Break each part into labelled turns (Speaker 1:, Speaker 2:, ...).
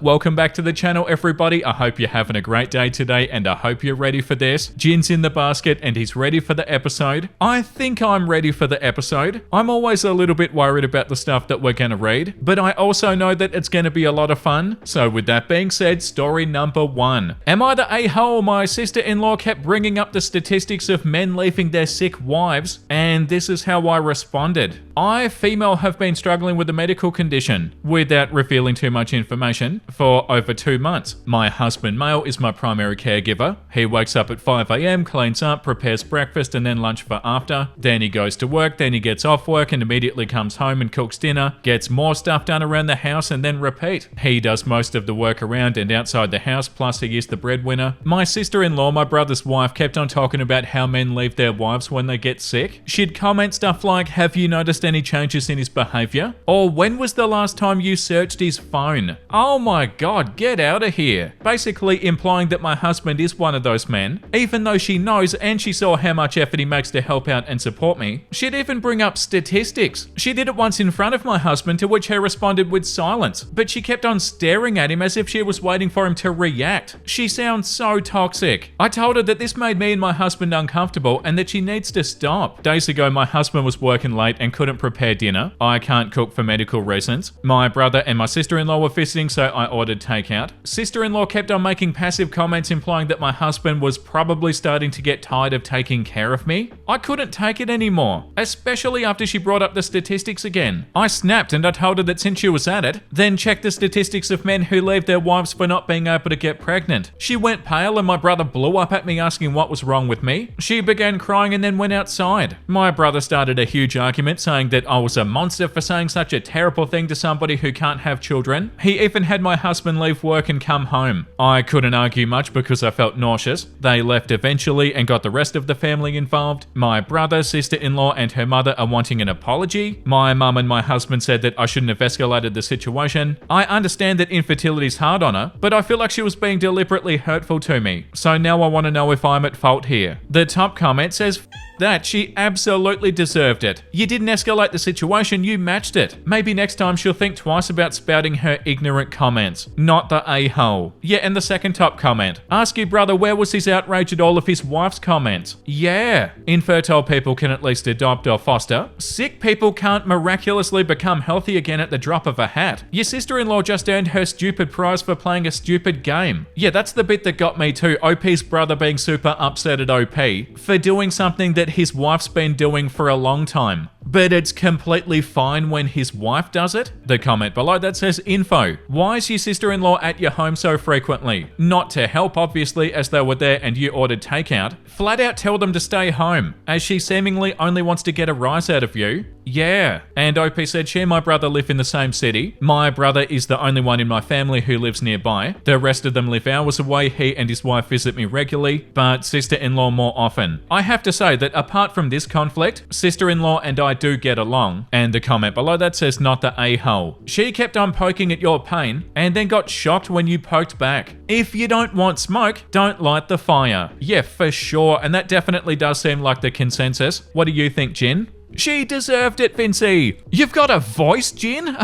Speaker 1: Welcome back to the channel, everybody. I hope you're having a great day today, and I hope you're ready for this. Jin's in the basket, and he's ready for the episode. I think I'm ready for the episode. I'm always a little bit worried about the stuff that we're going to read, but I also know that it's going to be a lot of fun. So with that being said, story number 1. Am I the a-hole? My sister-in-law kept bringing up the statistics of men leaving their sick wives, and this is how I responded. I, female, have been struggling with a medical condition, without revealing too much information, for over 2 months. My husband, male, is my primary caregiver. He wakes up at 5 a.m, cleans up, prepares breakfast and then lunch for after. Then he goes to work, then he gets off work and immediately comes home and cooks dinner, gets more stuff done around the house and then repeat. He does most of the work around and outside the house, plus he is the breadwinner. My sister-in-law, my brother's wife, kept on talking about how men leave their wives when they get sick. She'd comment stuff like, "Have you noticed any changes in his behavior?" Or, "When was the last time you searched his phone?" Oh my god, get out of here. Basically implying that my husband is one of those men, even though she knows and she saw how much effort he makes to help out and support me. She'd even bring up statistics. She did it once in front of my husband, to which he responded with silence, but she kept on staring at him as if she was waiting for him to react. She sounds so toxic. I told her that this made me and my husband uncomfortable and that she needs to stop. Days ago, my husband was working late and couldn't prepare dinner. I can't cook for medical reasons. My brother and my sister-in-law were visiting, so I ordered takeout. Sister-in-law kept on making passive comments implying that my husband was probably starting to get tired of taking care of me. I couldn't take it anymore, especially after she brought up the statistics again. I snapped and I told her that since she was at it, then check the statistics of men who leave their wives for not being able to get pregnant. She went pale and my brother blew up at me asking what was wrong with me. She began crying and then went outside. My brother started a huge argument saying that I was a monster for saying such a terrible thing to somebody who can't have children. He even had my husband leave work and come home. I couldn't argue much because I felt nauseous. They left eventually and got the rest of the family involved. My brother, sister-in-law and her mother are wanting an apology. My mum and my husband said that I shouldn't have escalated the situation. I understand that infertility is hard on her, but I feel like she was being deliberately hurtful to me. So now I want to know if I'm at fault here. The top comment says, that she absolutely deserved it. You didn't escalate the situation, you matched it. Maybe next time she'll think twice about spouting her ignorant comments. Not the a-hole. Yeah, and the second top comment. Ask your brother where was his outrage at all of his wife's comments. Yeah. Infertile people can at least adopt or foster. Sick people can't miraculously become healthy again at the drop of a hat. Your sister-in-law just earned her stupid prize for playing a stupid game. Yeah, that's the bit that got me too. OP's brother being super upset at OP for doing something that his wife's been doing for a long time. But it's completely fine when his wife does it. The comment below that says, info. Why is your sister-in-law at your home so frequently? Not to help, obviously, as they were there and you ordered takeout. Flat out tell them to stay home, as she seemingly only wants to get a rise out of you. Yeah. And OP said she and my brother live in the same city. My brother is the only one in my family who lives nearby. The rest of them live hours away. He and his wife visit me regularly, but sister-in-law more often. I have to say that apart from this conflict, sister-in-law and I do get along. And the comment below that says, not the a-hole. She kept on poking at your pain and then got shocked when you poked back. If you don't want smoke, don't light the fire. Yeah, for sure. And that definitely does seem like the consensus. What do you think, Jin? She deserved it, Vincey. You've got a voice, Jin?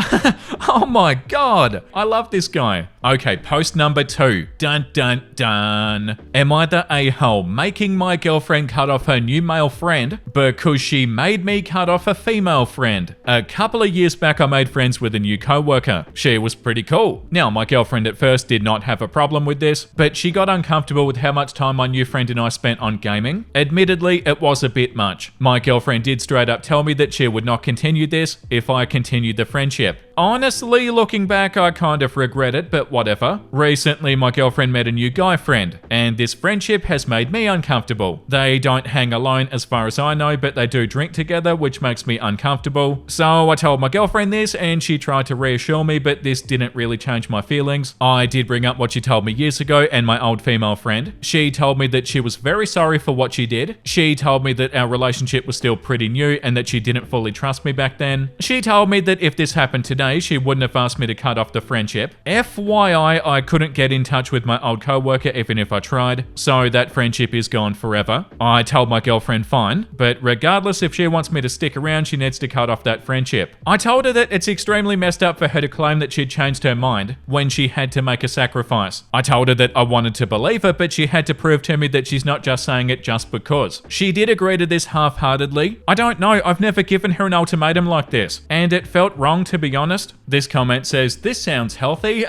Speaker 1: Oh my god. I love this guy. Okay, post number 2. Dun dun dun. Am I the a-hole making my girlfriend cut off her new male friend because she made me cut off a female friend? A couple of years back, I made friends with a new co-worker. She was pretty cool. Now, my girlfriend at first did not have a problem with this, but she got uncomfortable with how much time my new friend and I spent on gaming. Admittedly, it was a bit much. My girlfriend did straight up tell me that she would not continue this if I continued the friendship. Honestly, looking back, I kind of regret it, but whatever. Recently, my girlfriend met a new guy friend, and this friendship has made me uncomfortable. They don't hang alone as far as I know, but they do drink together, which makes me uncomfortable. So I told my girlfriend this, and she tried to reassure me, but this didn't really change my feelings. I did bring up what she told me years ago and my old female friend. She told me that she was very sorry for what she did. She told me that our relationship was still pretty new and that she didn't fully trust me back then. She told me that if this happened today, days, she wouldn't have asked me to cut off the friendship. FYI, I couldn't get in touch with my old coworker even if I tried, so that friendship is gone forever. I told my girlfriend fine, but regardless, if she wants me to stick around, she needs to cut off that friendship. I told her that it's extremely messed up for her to claim that she'd changed her mind when she had to make a sacrifice. I told her that I wanted to believe her, but she had to prove to me that she's not just saying it just because. She did agree to this half-heartedly. I don't know, I've never given her an ultimatum like this, and it felt wrong, to be honest. This comment says, this sounds healthy.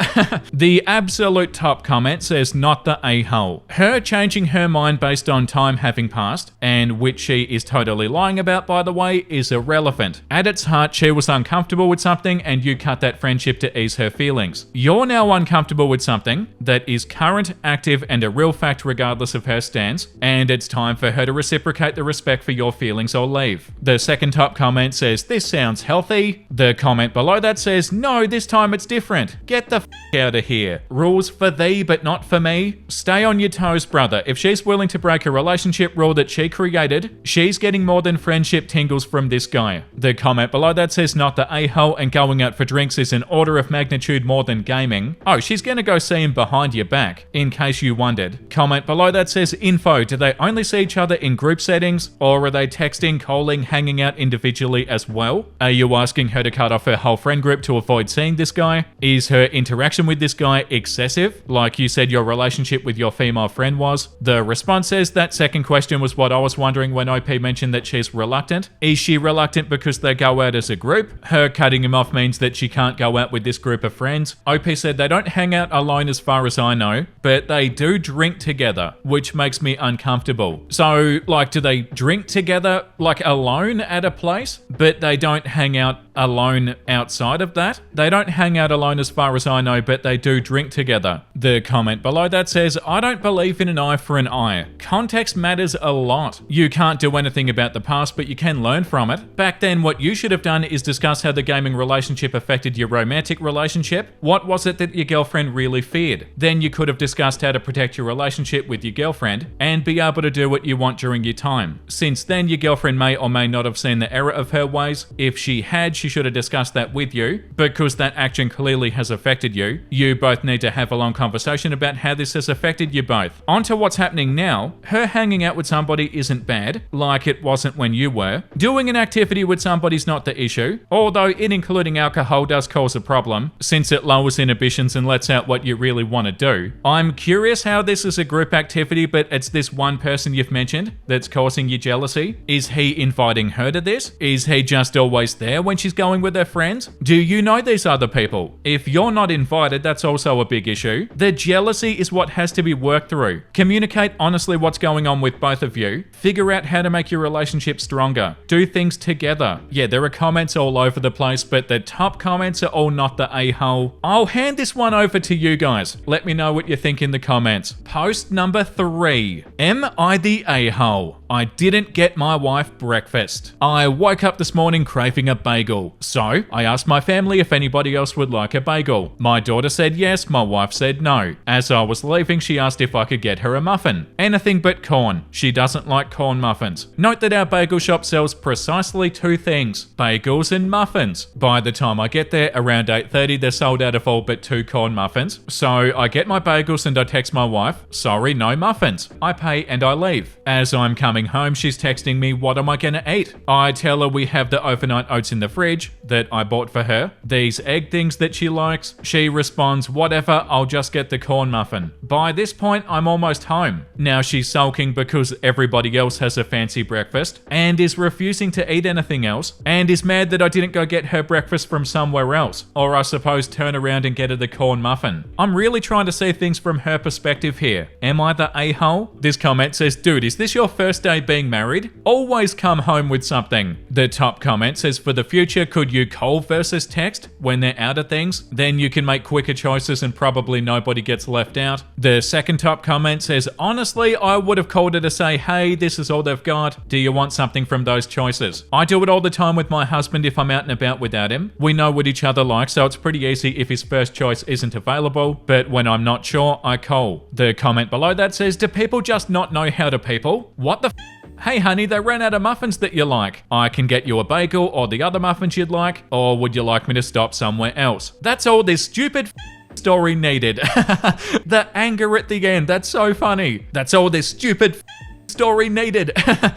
Speaker 1: The absolute top comment says, not the a-hole. Her changing her mind based on time having passed, and which she is totally lying about, by the way, is irrelevant. At its heart, she was uncomfortable with something and you cut that friendship to ease her feelings. You're now uncomfortable with something that is current, active, and a real fact regardless of her stance, and it's time for her to reciprocate the respect for your feelings or leave. The second top comment says, this sounds healthy. The comment below that says, no, this time it's different. Get the out of here. Rules for thee, but not for me. Stay on your toes, brother. If she's willing to break a relationship rule that she created, she's getting more than friendship tingles from this guy. The comment below that says, not the a-hole, and going out for drinks is an order of magnitude more than gaming. Oh, she's gonna go see him behind your back, in case you wondered. Comment below that says, info, do they only see each other in group settings, or are they texting, calling, hanging out individually as well? Are you asking her to cut off her whole friend group to avoid seeing this guy? Is her interaction with this guy excessive, like you said your relationship with your female friend was? The response says, that second question was what I was wondering when OP mentioned that she's reluctant. Is she reluctant because they go out as a group? Her cutting him off means that she can't go out with this group of friends. OP said they don't hang out alone as far as I know, but they do drink together, which makes me uncomfortable. So, like, do they drink together, like, alone at a place, but they don't hang out alone outside of that? They don't hang out alone as far as I know, but they do drink together. The comment below that says, I don't believe in an eye for an eye. Context matters a lot. You can't do anything about the past, but you can learn from it. Back then, what you should have done is discuss how the gaming relationship affected your romantic relationship. What was it that your girlfriend really feared? Then you could have discussed how to protect your relationship with your girlfriend and be able to do what you want during your time. Since then, your girlfriend may or may not have seen the error of her ways. If she had, she should have discussed that with you. Because that action clearly has affected you, you both need to have a long conversation about how this has affected you both. On to what's happening now. Her hanging out with somebody isn't bad, like it wasn't when you were. Doing an activity with somebody's not the issue, although it including alcohol does cause a problem, since it lowers inhibitions and lets out what you really want to do. I'm curious how this is a group activity, but it's this one person you've mentioned that's causing you jealousy. Is he inviting her to this? Is he just always there when she's going with her friends? Do you know these other people? If you're not invited, that's also a big issue. The jealousy is what has to be worked through. Communicate honestly what's going on with both of you. Figure out how to make your relationship stronger. Do things together. Yeah, there are comments all over the place, but the top comments are all not the a-hole. I'll hand this one over to you guys. Let me know what you think in the comments. Post number 3. Am I the a-hole? I didn't get my wife breakfast. I woke up this morning craving a bagel. So I asked my family if anybody else would like a bagel. My daughter said yes, my wife said no. As I was leaving, she asked if I could get her a muffin. Anything but corn. She doesn't like corn muffins. Note that our bagel shop sells precisely 2 things, bagels and muffins. By the time I get there, around 8:30, they're sold out of all but 2 corn muffins. So I get my bagels and I text my wife, sorry, no muffins. I pay and I leave. As I'm coming home, she's texting me, what am I gonna eat? I tell her we have the overnight oats in the fridge that I bought for her, these egg things that she likes. She responds, whatever, I'll just get the corn muffin. By this point, I'm almost home. Now she's sulking because everybody else has a fancy breakfast and is refusing to eat anything else and is mad that I didn't go get her breakfast from somewhere else, or I suppose turn around and get her the corn muffin. I'm really trying to see things from her perspective here. Am I the a-hole? This comment says, dude, is this your first day being married? Always come home with something. The top comment says, for the future, could you call versus text when they're out of things? Then you can make quicker choices and probably nobody gets left out. The second top comment says, honestly, I would have called her to say, hey, this is all they've got. Do you want something from those choices? I do it all the time with my husband if I'm out and about without him. We know what each other like, so it's pretty easy if his first choice isn't available, but when I'm not sure, I call. The comment below that says, do people just not know how to people? What the Hey honey, they ran out of muffins that you like. I can get you a bagel or the other muffins you'd like, or would you like me to stop somewhere else? That's all this stupid story needed. The anger at the end, that's so funny. That's all this stupid story needed.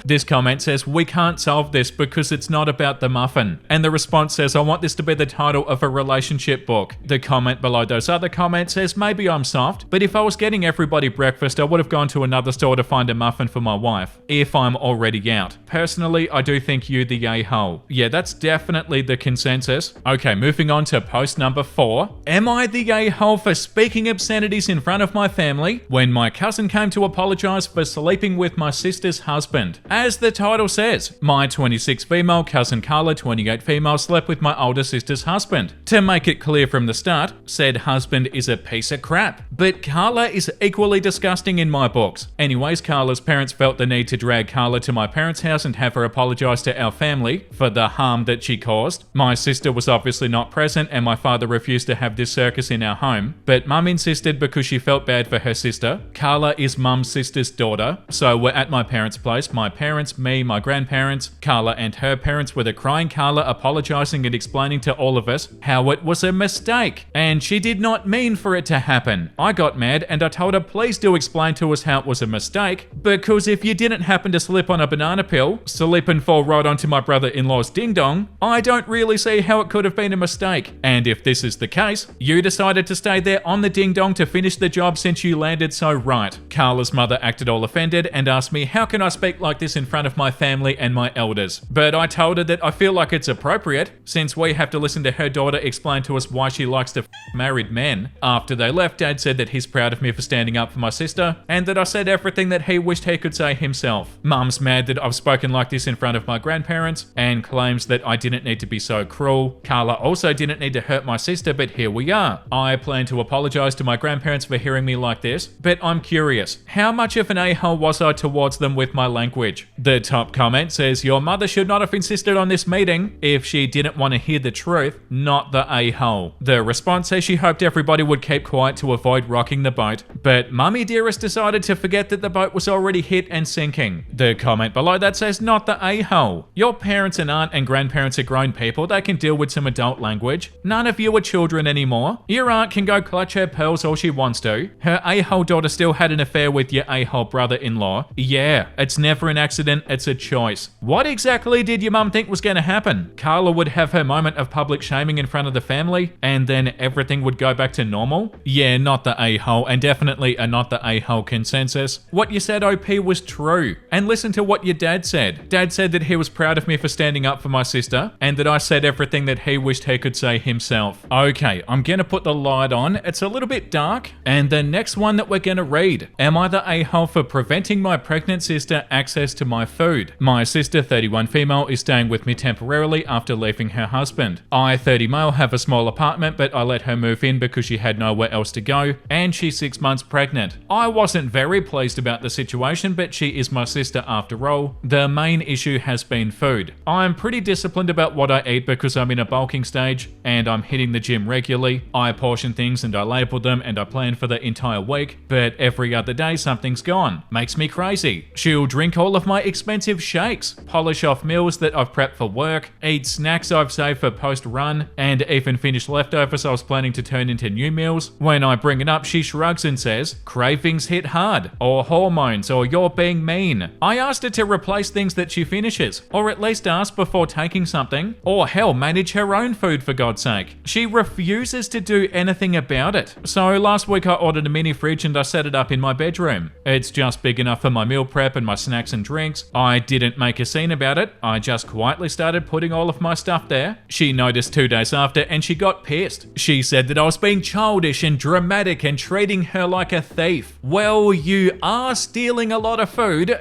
Speaker 1: This comment says, we can't solve this because it's not about the muffin. And the response says, I want this to be the title of a relationship book. The comment below those other comments says, maybe I'm soft, but if I was getting everybody breakfast, I would have gone to another store to find a muffin for my wife, if I'm already out. Personally, I do think you the a-hole. Yeah, that's definitely the consensus. Okay, moving on to post number 4. Am I the a-hole for speaking obscenities in front of my family when my cousin came to apologize for sleeping with my sister's husband? As the title says, my 26 female cousin Carla, 28 female, slept with my older sister's husband. To make it clear from the start, said husband is a piece of crap, but Carla is equally disgusting in my books. Anyways, Carla's parents felt the need to drag Carla to my parents' house and have her apologize to our family for the harm that she caused. My sister was obviously not present and my father refused to have this circus in our home, but mum insisted because she felt bad for her sister. Carla is mum's sister's daughter, so we're at my parents' place. My parents, me, my grandparents, Carla and her parents were the crying Carla apologizing and explaining to all of us how it was a mistake and she did not mean for it to happen. I got mad and I told her please do explain to us how it was a mistake, because if you didn't happen to slip on a banana peel, slip and fall right onto my brother-in-law's ding-dong, I don't really see how it could have been a mistake. And if this is the case, you decided to stay there on the ding-dong to finish the job since you landed so right. Carla's mother acted all offended and asked me how can I speak like this in front of my family and my elders. But I told her that I feel like it's appropriate since we have to listen to her daughter explain to us why she likes to married men. After they left, Dad said that he's proud of me for standing up for my sister and that I said everything that he wished he could say himself. Mum's mad that I've spoken like this in front of my grandparents and claims that I didn't need to be so cruel. Carla also didn't need to hurt my sister, but here we are. I plan to apologize to my grandparents for hearing me like this, but I'm curious, how much of an a-hole was I towards them with my language? The top comment says, your mother should not have insisted on this meeting if she didn't want to hear the truth, not the a-hole. The response says she hoped everybody would keep quiet to avoid rocking the boat, but Mummy Dearest decided to forget that the boat was already hit and sinking. The comment below that says, not the a-hole. Your parents and aunt and grandparents are grown people, they can deal with some adult language. None of you are children anymore. Your aunt can go clutch her pearls all she wants to. Her a-hole daughter still had an affair with your a-hole brother-in-law. Yeah, it's never an accident, it's a choice. What exactly did your mum think was going to happen? Carla would have her moment of public shaming in front of the family and then everything would go back to normal? Yeah, not the a-hole, and definitely a not the a-hole consensus. What you said, OP, was true. And listen to what your dad said. Dad said that he was proud of me for standing up for my sister and that I said everything that he wished he could say himself. Okay, I'm gonna put the light on. It's a little bit dark. And the next one that we're gonna read. Am I the a-hole for preventing my pregnant sister access to my food? My sister, 31 female, is staying with me temporarily after leaving her husband. I, 30 male, have a small apartment, but I let her move in because she had nowhere else to go, and she's 6 months pregnant. I wasn't very pleased about the situation, but she is my sister after all. The main issue has been food. I'm pretty disciplined about what I eat because I'm in a bulking stage, and I'm hitting the gym regularly. I portion things and I label them and I plan for the entire week, but every other day something's gone. Makes me crazy. She'll drink all of my expensive shakes, polish off meals that I've prepped for work, eat snacks I've saved for post-run, and even finish leftovers I was planning to turn into new meals. When I bring it up, she shrugs and says, cravings hit hard, or hormones, or you're being mean. I asked her to replace things that she finishes, or at least ask before taking something, or hell, manage her own food for God's sake. She refuses to do anything about it. So last week I ordered a mini fridge and I set it up in my bedroom. It's just big enough for my meal prep and my snacks and drinks. I didn't make a scene about it. I just quietly started putting all of my stuff there. She noticed 2 days after and she got pissed. She said that I was being childish and dramatic and treating her like a thief. Well, you are stealing a lot of food.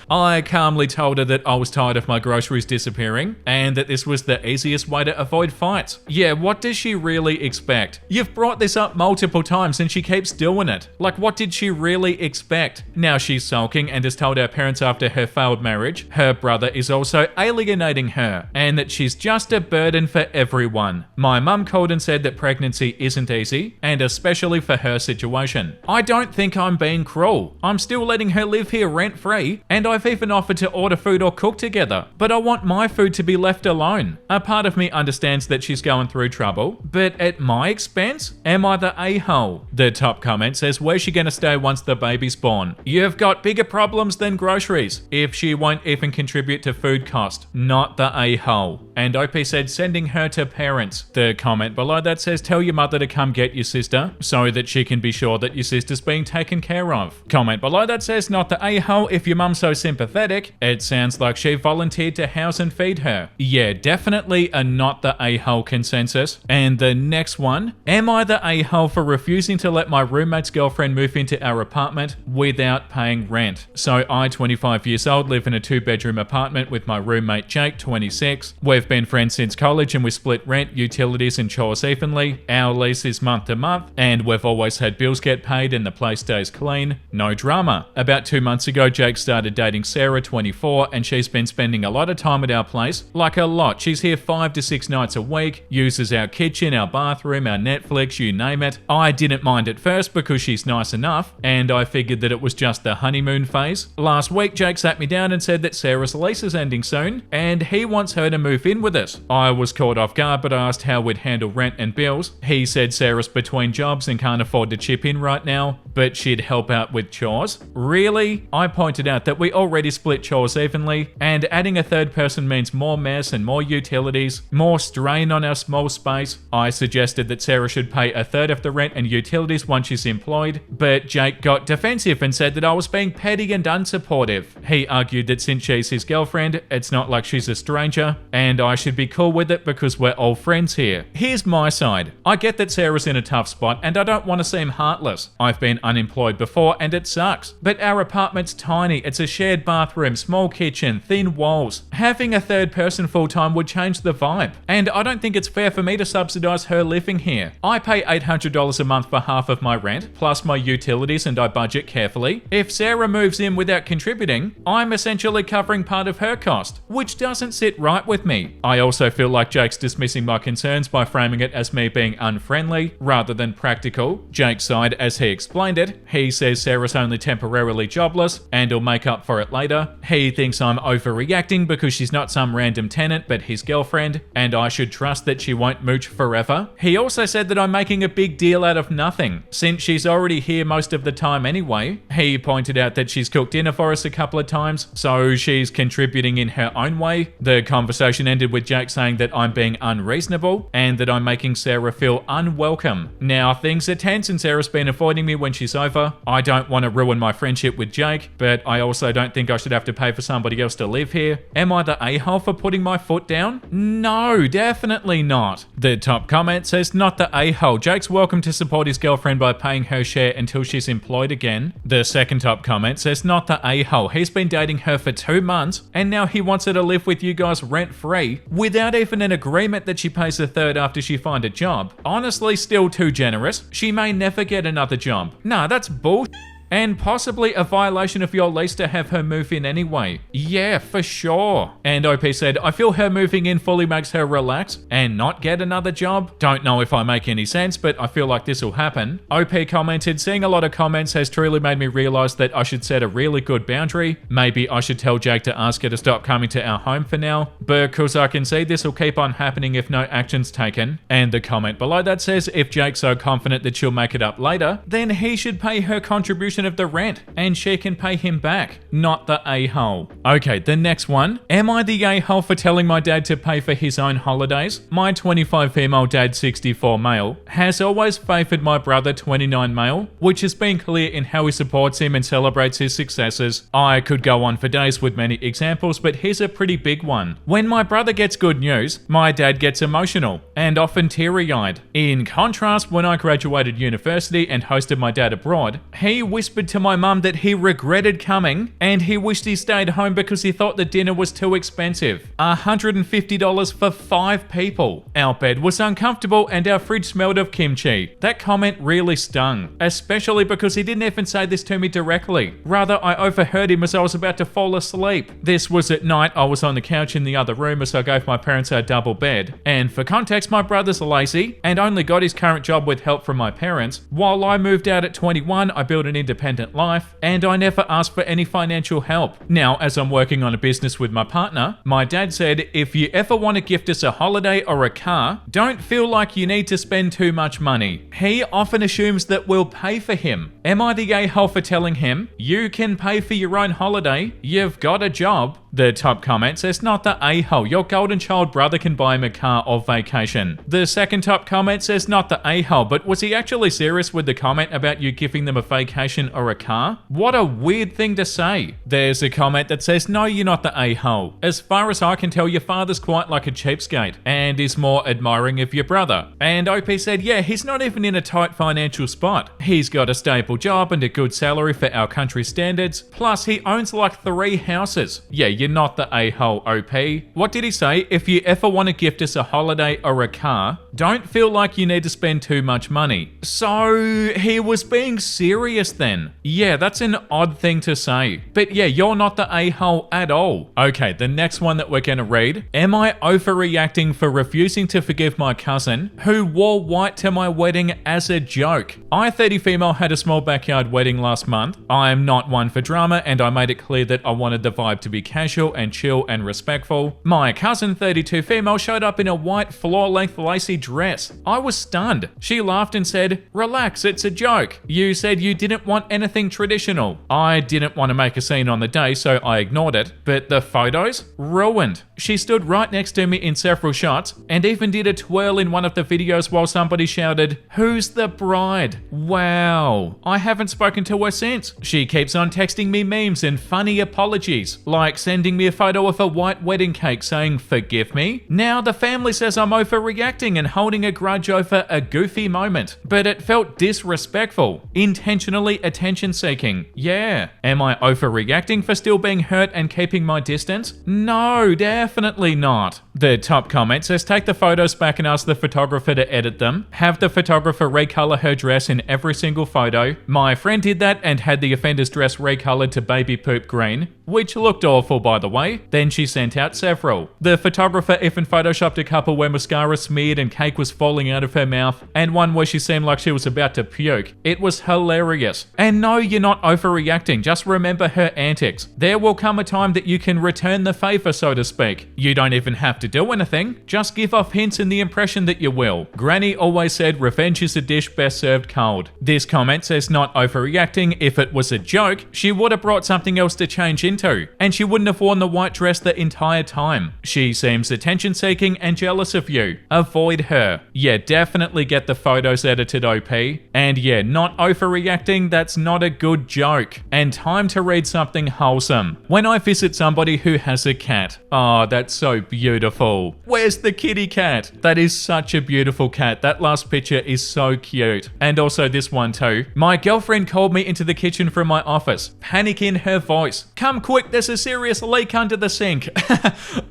Speaker 1: I calmly told her that I was tired of my groceries disappearing and that this was the easiest way to avoid fights. Yeah, what does she really expect? You've brought this up multiple times and she keeps doing it. Like, what did she really expect? Now she's sulking leaving and has told our parents after her failed marriage her brother is also alienating her and that she's just a burden for everyone. My mum called and said that pregnancy isn't easy, and especially for her situation. I don't think I'm being cruel. I'm still letting her live here rent-free, and I've even offered to order food or cook together, but I want my food to be left alone. A part of me understands that she's going through trouble, but at my expense? Am I the a-hole? The top comment says, where's she gonna stay once the baby's born? You've got bigger problems than groceries if she won't even contribute to food cost. Not the a-hole. And OP said, sending her to parents. The comment below that says, tell your mother to come get your sister so that she can be sure that your sister's being taken care of. Comment below that says, not the a-hole, if your mum's so sympathetic. It sounds like she volunteered to house and feed her. Yeah, definitely a not the a-hole consensus. And the next one, am I the a-hole for refusing to let my roommate's girlfriend move into our apartment without paying rent? So I, 25 years old, live in a 2-bedroom apartment with my roommate Jake, 26. We've been friends since college and we split rent, utilities and chores evenly. Our lease is month to month and we've always had bills get paid and the place stays clean. No drama. About 2 months ago, Jake started dating Sarah, 24, and she's been spending a lot of time at our place. Like a lot. She's here 5 to 6 nights a week, uses our kitchen, our bathroom, our Netflix, you name it. I didn't mind at first because she's nice enough, and I figured that it was just the honeymoon phase. Last week, Jake sat me down and said that Sarah's lease is ending soon, and he wants her to move in with us. I was caught off guard, but I asked how we'd handle rent and bills. He said Sarah's between jobs and can't afford to chip in right now, but she'd help out with chores. Really? I pointed out that we already split chores evenly, and adding a third person means more mess and more utilities, more strain on our small space. I suggested that Sarah should pay a third of the rent and utilities once she's employed, but Jake got defensive and said that I was being petty and unsupportive. He argued that since she's his girlfriend, it's not like she's a stranger, and I should be cool with it because we're all friends here. Here's my side. I get that Sarah's in a tough spot and I don't want to seem heartless. I've been unemployed before and it sucks. But our apartment's tiny, it's a shared bathroom, small kitchen, thin walls. Having a third person full-time would change the vibe. And I don't think it's fair for me to subsidize her living here. I pay $800 a month for half of my rent, plus my utilities, and I budget carefully. If Sarah moves in without contributing, I'm essentially covering part of her cost, which doesn't sit right with me. I also feel like Jake's dismissing my concerns by framing it as me being unfriendly rather than practical. Jake's side, as he explained it, he says Sarah's only temporarily jobless and he'll make up for it later. He thinks I'm overreacting because she's not some random tenant but his girlfriend, and I should trust that she won't mooch forever. He also said that I'm making a big deal out of nothing, since she's already here most of the time anyway. He pointed out that she's cooked dinner for us a couple of times, so she's contributing in her own way. The conversation ended with Jake saying that I'm being unreasonable and that I'm making Sarah feel unwelcome. Now things are tense and Sarah's been avoiding me when she's over. I don't want to ruin my friendship with Jake, but I also don't think I should have to pay for somebody else to live here. Am I the a-hole for putting my foot down? No, definitely not. The top comment says, not the a-hole. Jake's welcome to support his girlfriend by paying her share until she's employed again. The second top comment says, not the a-hole. He's been dating her for 2 months and now he wants her to live with you guys rent-free without even an agreement that she pays a third after she find a job. Honestly, still too generous. She may never get another job. Nah, that's bullshit. And possibly a violation of your lease to have her move in anyway. Yeah, for sure. And OP said, I feel her moving in fully makes her relax and not get another job. Don't know if I make any sense, but I feel like this will happen. OP commented, seeing a lot of comments has truly made me realize that I should set a really good boundary. Maybe I should tell Jake to ask her to stop coming to our home for now, because I can see this will keep on happening if no action's taken. And the comment below that says, if Jake's so confident that she'll make it up later, then he should pay her contribution of the rent and she can pay him back, not the a-hole. Okay, the next one. Am I the a-hole for telling my dad to pay for his own holidays? My 25 female dad, 64 male, has always favored my brother, 29 male, which has been clear in how he supports him and celebrates his successes. I could go on for days with many examples, but here's a pretty big one. When my brother gets good news, my dad gets emotional and often teary-eyed. In contrast, when I graduated university and hosted my dad abroad, he whispered whispered to my mum that he regretted coming and he wished he stayed home because he thought the dinner was too expensive. $150 for 5 people. Our bed was uncomfortable and our fridge smelled of kimchi. That comment really stung, especially because he didn't even say this to me directly. Rather, I overheard him as I was about to fall asleep. This was at night. I was on the couch in the other room as I gave my parents our double bed. And for context, my brother's lazy and only got his current job with help from my parents. While I moved out at 21, I built an independent life and I never asked for any financial help. Now, as I'm working on a business with my partner, my dad said, if you ever want to gift us a holiday or a car, don't feel like you need to spend too much money. He often assumes that we'll pay for him. Am I the a-hole for telling him, you can pay for your own holiday, you've got a job? The top comment says, not the a-hole, your golden child brother can buy him a car or vacation. The second top comment says, not the a-hole, but was he actually serious with the comment about you giving them a vacation or a car? What a weird thing to say. There's a comment that says, no, you're not the a-hole. As far as I can tell, your father's quite like a cheapskate and is more admiring of your brother. And OP said, yeah, he's not even in a tight financial spot. He's got a stable job and a good salary for our country standards, plus he owns like 3 houses. Yeah, you're not the a-hole, OP. What did he say? If you ever want to gift us a holiday or a car, don't feel like you need to spend too much money. So he was being serious then. Yeah, that's an odd thing to say. But yeah, you're not the a-hole at all. Okay, the next one that we're gonna read. Am I overreacting for refusing to forgive my cousin who wore white to my wedding as a joke? I, 30 female, had a small backyard wedding last month. I am not one for drama and I made it clear that I wanted the vibe to be casual and chill and respectful. My cousin, 32 female, showed up in a white floor-length lacy dress. I was stunned. She laughed and said, relax, it's a joke. You said you didn't want anything traditional. I didn't want to make a scene on the day, so I ignored it. But the photos? Ruined. She stood right next to me in several shots and even did a twirl in one of the videos while somebody shouted, who's the bride? Wow. I haven't spoken to her since. She keeps on texting me memes and funny apologies, like sending me a photo of a white wedding cake saying, forgive me? Now the family says I'm overreacting and holding a grudge over a goofy moment. But it felt disrespectful. Intentionally attention-seeking. Yeah. Am I overreacting for still being hurt and keeping my distance? No, definitely not. The top comment says, take the photos back and ask the photographer to edit them. Have the photographer recolor her dress in every single photo. My friend did that and had the offender's dress recolored to baby poop green, which looked awful by the way. Then she sent out several. The photographer even photoshopped a couple where mascara smeared and cake was falling out of her mouth, and one where she seemed like she was about to puke. It was hilarious. And no, you're not overreacting, just remember her antics. There will come a time that you can return the favor, so to speak. You don't even have to do anything, just give off hints in the impression that you will. Granny always said revenge is a dish best served cold. This comment says not overreacting. If it was a joke, she would have brought something else to change into, and she wouldn't have worn the white dress the entire time. She seems attention seeking and jealous of you. Avoid her. Yeah, definitely get the photos edited, OP. And yeah, not overreacting, that's not a good joke. And time to read something wholesome. When I visit somebody who has a cat. Oh, that's so beautiful. Where's the kitty cat? That is such a beautiful cat. That last picture is so cute. And also this one too. My girlfriend called me into the kitchen from my office. Panic in her voice. Come quick, there's a serious leak under the sink.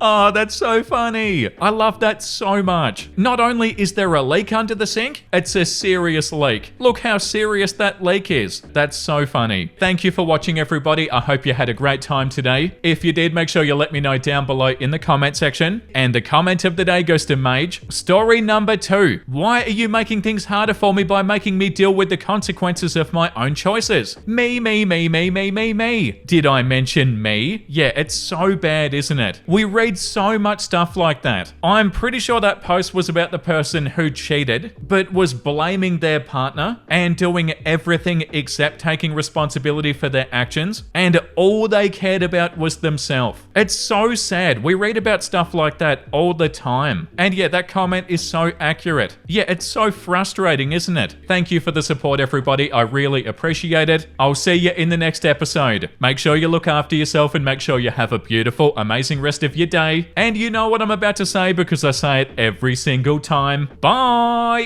Speaker 1: Oh, that's so funny. I love that so much. Not only is there a leak under the sink, it's a serious leak. Look how serious that leak is. That's so funny. Thank you for watching, everybody. I hope you had a great time today. If you did, make sure you let me know down below in the comment section. And the comment of the day goes to Mage. Story number 2. Why are you making things harder for me by making me deal with the consequences of my own choices? Me. Did I mention me? Yeah, it's so bad, isn't it? We read so much stuff like that. I'm pretty sure that post was about the person who cheated, but was blaming their partner and doing everything except taking responsibility for their actions, and all they cared about was themselves. It's so sad. We read about stuff like that all the time. And yeah, that comment is so accurate. Yeah, it's so frustrating, isn't it? Thank you for the support, everybody. I really appreciate it. I'll see you in the next episode. Make sure you look after yourself and make sure you have a beautiful, amazing rest of your day. And you know what I'm about to say because I say it every single time. Bye!